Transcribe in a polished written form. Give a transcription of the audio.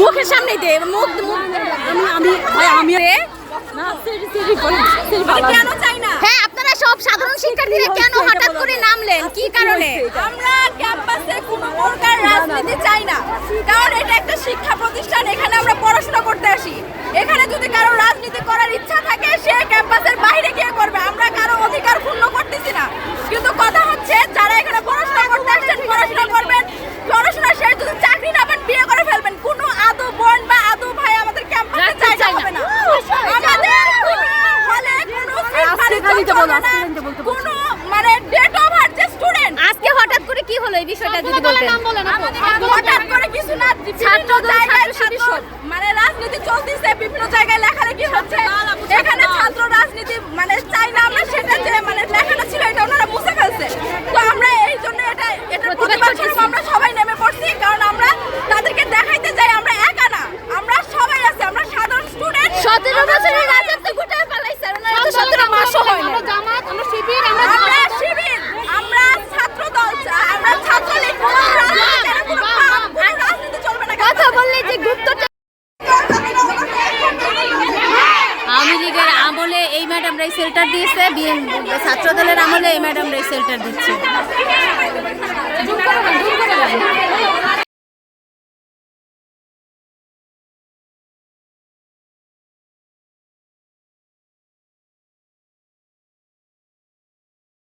মুখের সামনে দে মুখ আমি কেন চাই না? হ্যাঁ, আপনারা সব সাধারণ শিক্ষার্থীরা কেন হঠাৎ করে নামলেন, কি কারণে? আমরা ক্যাম্পাসে কোনো প্রকার রাজনীতি চাই না, কারণ এটা একটা শিক্ষা প্রতিষ্ঠান, এখানে আমরা পড়াশোনা করতে আসি। এখানে যদি কারো রাজনীতি করার ইচ্ছা থাকে সে ক্যাম্পাসের বাইরে গিয়ে করবে, আমরা কারো অধিকার ক্ষুণ্ণ করতেছি না। কিন্তু কথা হচ্ছে যারা এখানে পড়াশোনা করতে আসছেন পড়াশোনা করবেন, পড়াশোনা শেষ যদি চাকরি না পান বিয়ে করে ফেলবেন। কোনো আদৌ বোন বা আদৌ ভাই আমাদের ক্যাম্পাসে চাইতে হবে না। আমাদের হলে কোনো মানে ডেট অফ বার্থ যে স্টুডেন্ট। আজকে হঠাৎ করে কি হলো এই বিষয়টা যদি বলতেন? হঠাৎ করে কিছু না, ছাত্র জায়গায় মানে রাজনীতি চলতেছে, বিভিন্ন জায়গায় লেখালেখি হচ্ছে। এখানে ছাত্র রাজনীতি মানে চাই না আমরা, সেটা যে মানে লেখাটা ছিল এটা ওনারা মুছে ফেলছে। তো আমরা এই জন্য এটা প্রতিবাদ করব, আমরা সবাই নেমে পড়ছি, কারণ আমরা তাদেরকে দেখাইতে চাই আমরা একা না, আমরা সবাই আছি, আমরা সাধারণ স্টুডেন্ট। 17 বছরের রাজত্ব গুটায় পালাইছে, ওনারা তো 17 মাসও হয় না। আমরা জামাত, আমরা শিবির, আমরা ছাত্র দল, আমরা ছাত্রলীগ, রাজনীতি চলবে না। কথা বললে যে গুপ্ত আওয়ামী লীগের আমলে এই ম্যাডামরা শেল্টার দিয়েছে, ছাত্র দলের আমলে এই ম্যাডামরা শেল্টার দিচ্ছে।